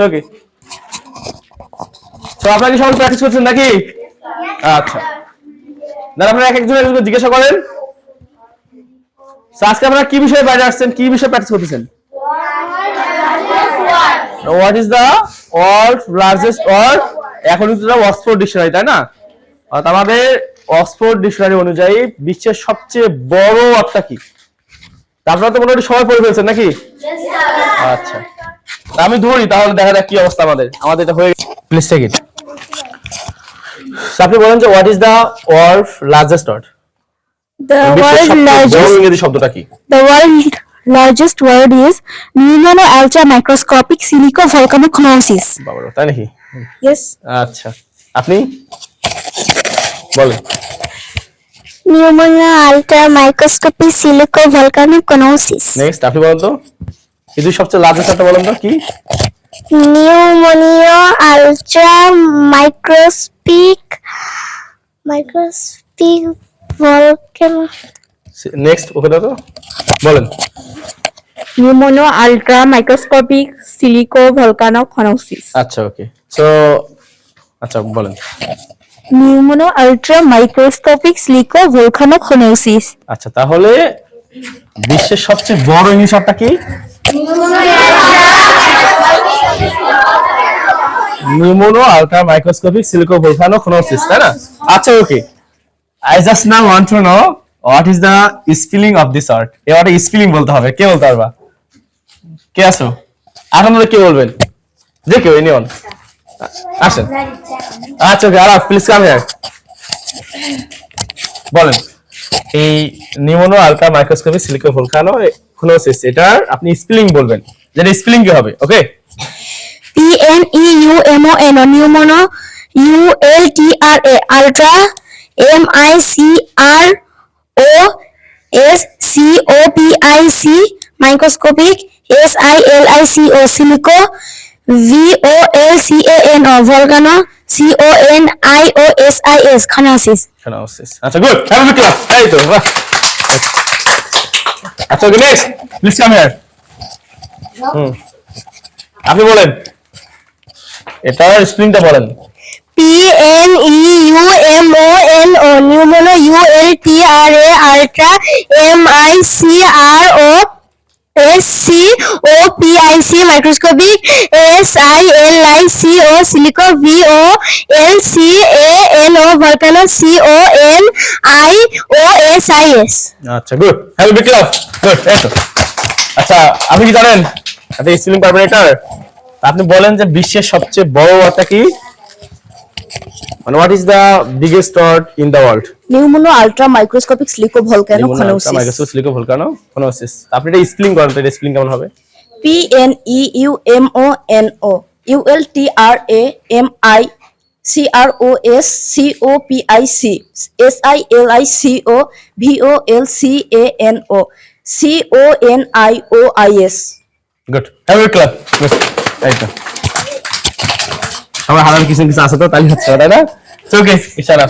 ওকে, তো আপনারা কি সবাই প্র্যাকটিস করছেন নাকি? আচ্ছা, দাঁড়া আপনারা এক একজন জিজ্ঞাসা করেন। আজকে আপনারা কি বিষয়ে বাইরে আসছেন, কি বিষয়ে প্র্যাকটিস করতেছেন? What is the world largest word, এখন কিন্তু অক্সফোর্ড ডিকশনারি, তাই না? আমাদের অক্সফোর্ড ডিকশনারি অনুযায়ী বিশ্বের সবচেয়ে বড় ওয়ার্ডটা কি? আপনারা তো মোটামুটি সবাই পড়ে ফেলছেন নাকি? আচ্ছা, আমি ধরি তাহলে দেখা যাক কি অবস্থা আমাদের এটা হয়ে গেছে। Please take it. আপনি বলেন যে what is the world largest word? The world largest ইংরেজি শব্দটা কি? The world largest word is pneumono ultra microscopic silicovolcanoconiosis. বাবা, তাই নাকি? Yes. আচ্ছা, আপনি বলেন। Pneumono ultra microscopic silicovolcanoconiosis. Next আপনি বলেন তো, এই দুই সবচেয়ে লার্জেস্ট একটা বলেন তো কি? Pneumono ultra microscopic volcano. Next okay দাও তো, বলেন। Pneumono ultra microscopic silicovolcanoconiosis. আচ্ছা, ওকে, সো আচ্ছা বলেন। Pneumono ultra microscopic silicovolcanoconiosis. আচ্ছা, তাহলে বিশ্বের সবচেয়ে বড় ইংলিশ ওয়ার্ডটা কি? নিউমোনো আলট্রা মাইক্রোস্কোপিক সিলিকোভলকানোকনোসিস, তাই না? আচ্ছা, okay, I just now want to know what is the spelling of this word. এই ওয়ার্ডের স্পেলিং বলতে হবে, কে বলতে পারবা? কে আছো? আপনারা কে বলবেন? যে কেউ, এনিওয়ান, আসেন। আচ্ছা, ওকে, আলাপ, প্লিজ কাম হিয়ার। বলেন, এই নিউমোনো আলট্রা মাইক্রোস্কোপিক সিলিকোভলকানোকনোসিস, এটার আপনি স্পেলিং বলবেন, যেটা স্পেলিং কি হবে? ওকে, PNEUMONO pneumono ULTRA ultra MICROSCOPIC microscopic SILICO silico VOLCANO volcano CONIOSIS coniosis. আচ্ছা, গুড, হ্যাভ এ ক্লাস। এই তো, বাহ। আচ্ছা, ওকে, নেক্সট প্লিজ কাম হিয়ার। আপনি বলেন, এটার স্পেলিংটা বলেন। PNEUMONO pneumono ULTRA ultra MICROSCOPIC microscopic SILICO silico VOLCANO volcano CONIOSIS. আচ্ছা, good, have a big class. Good, এসো। আচ্ছা, আপনি কি জানেন এটা স্পেলিং পারবেন এটার? আপনি বলেন যে বিশ্বের সবচেয়ে বড় ওয়ার্ডটা কি? মানে what is the biggest word in the world? Pneumono ultra microscopic silicovolcanoconiosis. Microscopic silicovolcanoconiosis. আপনি এটা স্পেলিং করেন তো, এটা স্পেলিং কেমন হবে? PNEUMONO ULTRA MICROSCOPIC SILICO VOLCANO CONIOIS. Good, have a class. একদম সবাই হারার কিছু কিছু আছে তো, তাই হচ্ছে, তাই না? ওকে, ইশারা।